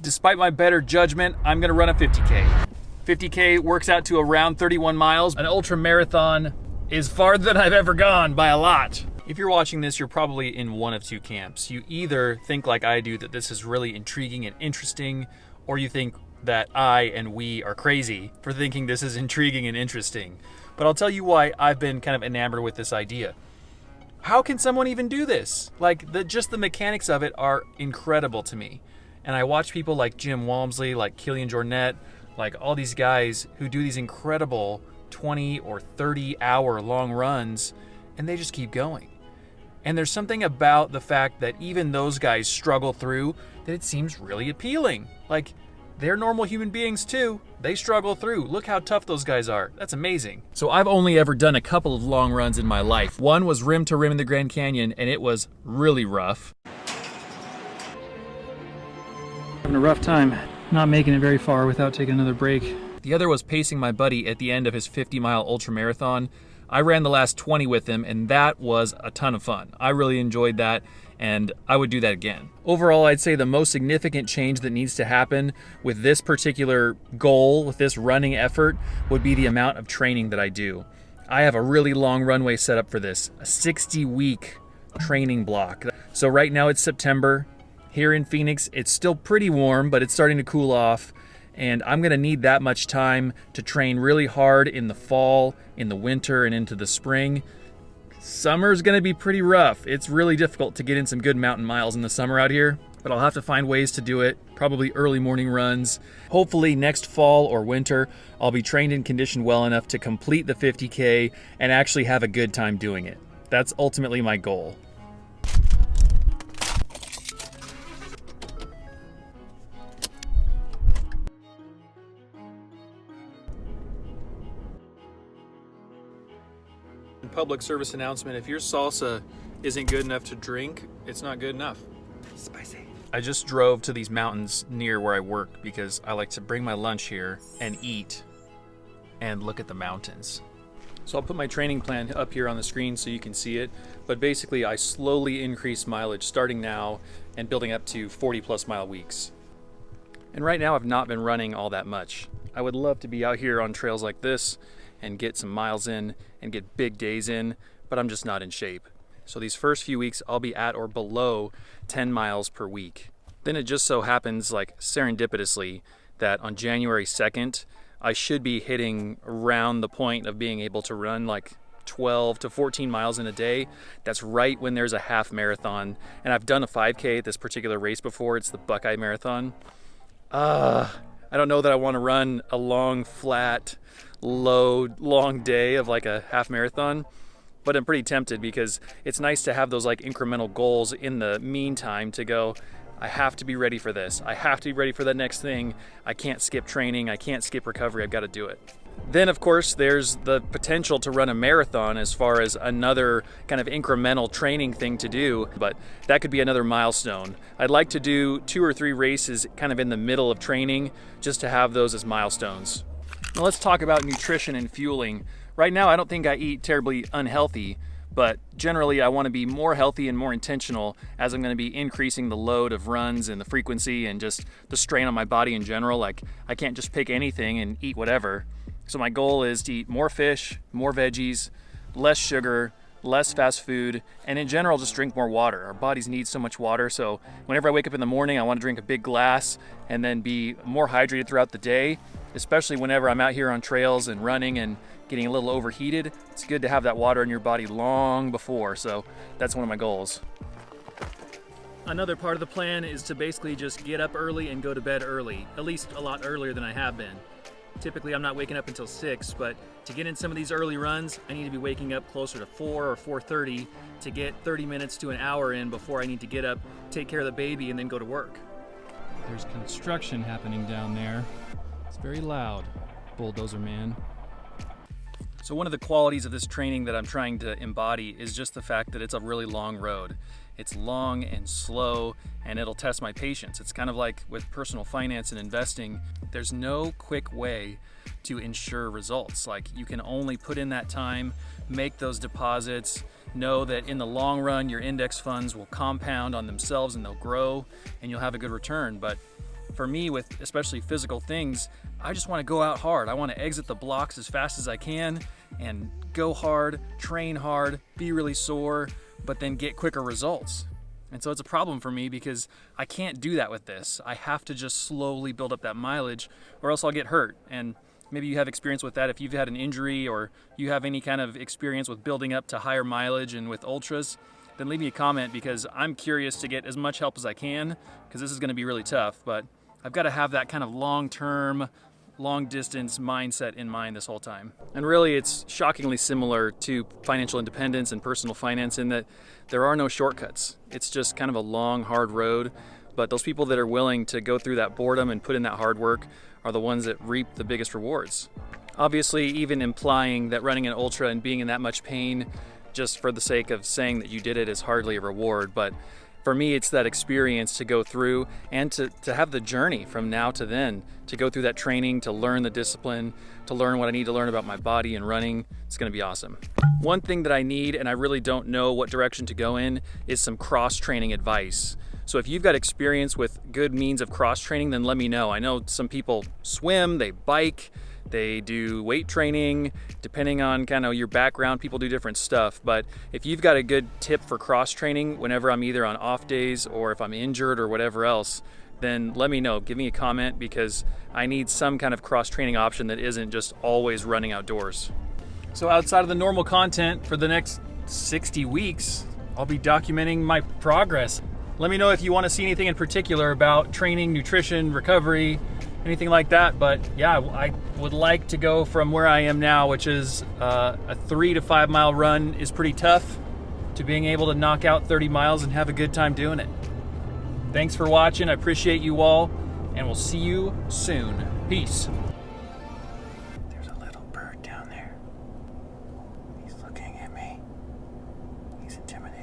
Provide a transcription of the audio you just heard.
despite my better judgment, I'm gonna run a 50K. 50K works out to around 31 miles. An ultramarathon is farther than I've ever gone by a lot. If you're watching this, you're probably in one of two camps. You either think like I do that this is really intriguing and interesting, or you think that I and we are crazy for thinking this is intriguing and interesting. But I'll tell you why I've been kind of enamored with this idea. How can someone even do this? Like, just the mechanics of it are incredible to me. And I watch people like Jim Walmsley, like Kilian Jornet, like all these guys who do these incredible 20 or 30 hour long runs, and they just keep going. And there's something about the fact that even those guys struggle through that it seems really appealing. Like, they're normal human beings too. They struggle through. Look how tough those guys are. That's amazing. So I've only ever done a couple of long runs in my life. One was rim to rim in the Grand Canyon, and it was really rough. Having a rough time not making it very far without taking another break. The other was pacing my buddy at the end of his 50-mile ultramarathon. I ran the last 20 with him, and that was a ton of fun. I really enjoyed that, and I would do that again. Overall, I'd say the most significant change that needs to happen with this particular goal, with this running effort, would be the amount of training that I do. I have a really long runway set up for this, a 60-week training block. So right now it's September. Here in Phoenix, it's still pretty warm, but it's starting to cool off. And I'm gonna need that much time to train really hard in the fall, in the winter, and into the spring. Summer's gonna be pretty rough. It's really difficult to get in some good mountain miles in the summer out here, but I'll have to find ways to do it, probably early morning runs. Hopefully next fall or winter, I'll be trained and conditioned well enough to complete the 50K and actually have a good time doing it. That's ultimately my goal. Public service announcement: if your salsa isn't good enough to drink, it's not good enough. Spicy. I just drove to these mountains near where I work because I like to bring my lunch here and eat and look at the mountains. So I'll put my training plan up here on the screen so you can see it, but basically I slowly increase mileage starting now and building up to 40+ mile weeks. And right now I've not been running all that much. I would love to be out here on trails like this and get some miles in and get big days in, but I'm just not in shape. So these first few weeks I'll be at or below 10 miles per week. Then it just so happens, like serendipitously, that on January 2nd, I should be hitting around the point of being able to run like 12 to 14 miles in a day. That's right when there's a half marathon. And I've done a 5K at this particular race before. It's the Buckeye Marathon. I don't know that I want to run a long, flat, long day of like a half marathon, but I'm pretty tempted because it's nice to have those like incremental goals in the meantime to go, I have to be ready for this. I have to be ready for that next thing. I can't skip training. I can't skip recovery. I've got to do it. Then, of course, there's the potential to run a marathon as far as another kind of incremental training thing to do, but that could be another milestone. I'd like to do 2 or 3 races kind of in the middle of training just to have those as milestones. Now let's talk about nutrition and fueling. Right now, I don't think I eat terribly unhealthy, but generally I want to be more healthy and more intentional as I'm going to be increasing the load of runs and the frequency and just the strain on my body in general. Like, I can't just pick anything and eat whatever. So my goal is to eat more fish, more veggies, less sugar, less fast food, and in general just drink more water. Our bodies need so much water, so whenever I wake up in the morning I want to drink a big glass and then be more hydrated throughout the day, especially whenever I'm out here on trails and running and getting a little overheated. It's good to have that water in your body long before, so that's one of my goals. Another part of the plan is to basically just get up early and go to bed early, at least a lot earlier than I have been. Typically I'm not waking up until 6, but to get in some of these early runs, I need to be waking up closer to 4 or 4:30 to get 30 minutes to an hour in before I need to get up, take care of the baby, and then go to work. There's construction happening down there. It's very loud, bulldozer man. So one of the qualities of this training that I'm trying to embody is just the fact that it's a really long road. It's long and slow, and it'll test my patience. It's kind of like with personal finance and investing. There's no quick way to ensure results. Like, you can only put in that time, make those deposits, know that in the long run your index funds will compound on themselves and they'll grow and you'll have a good return. But for me, with especially physical things, I just want to go out hard. I want to exit the blocks as fast as I can and go hard, train hard, be really sore, but then get quicker results. And so it's a problem for me because I can't do that with this. I have to just slowly build up that mileage or else I'll get hurt. And maybe you have experience with that. If you've had an injury or you have any kind of experience with building up to higher mileage and with ultras, then leave me a comment, because I'm curious to get as much help as I can, because this is going to be really tough. But I've got to have that kind of long-term, long-distance mindset in mind this whole time. And really, it's shockingly similar to financial independence and personal finance in that there are no shortcuts. It's just kind of a long, hard road. But those people that are willing to go through that boredom and put in that hard work are the ones that reap the biggest rewards. Obviously, even implying that running an ultra and being in that much pain just for the sake of saying that you did it is hardly a reward. But for me, it's that experience to go through and to have the journey from now to then, to go through that training, to learn the discipline, to learn what I need to learn about my body and running. It's going to be awesome. One thing that I need, and I really don't know what direction to go in, is some cross-training advice. So if you've got experience with good means of cross-training, then let me know. I know some people swim, they bike, they do weight training. Depending on kind of your background, people do different stuff. But if you've got a good tip for cross-training whenever I'm either on off days or if I'm injured or whatever else, then let me know. Give me a comment, because I need some kind of cross-training option that isn't just always running outdoors. So outside of the normal content for the next 60 weeks, I'll be documenting my progress. Let me know if you want to see anything in particular about training, nutrition, recovery, anything like that. But yeah, I would like to go from where I am now, which is a 3 to 5 mile run is pretty tough, to being able to knock out 30 miles and have a good time doing it. Thanks for watching. I appreciate you all, and we'll see you soon. Peace. There's a little bird down there. He's looking at me. He's intimidating.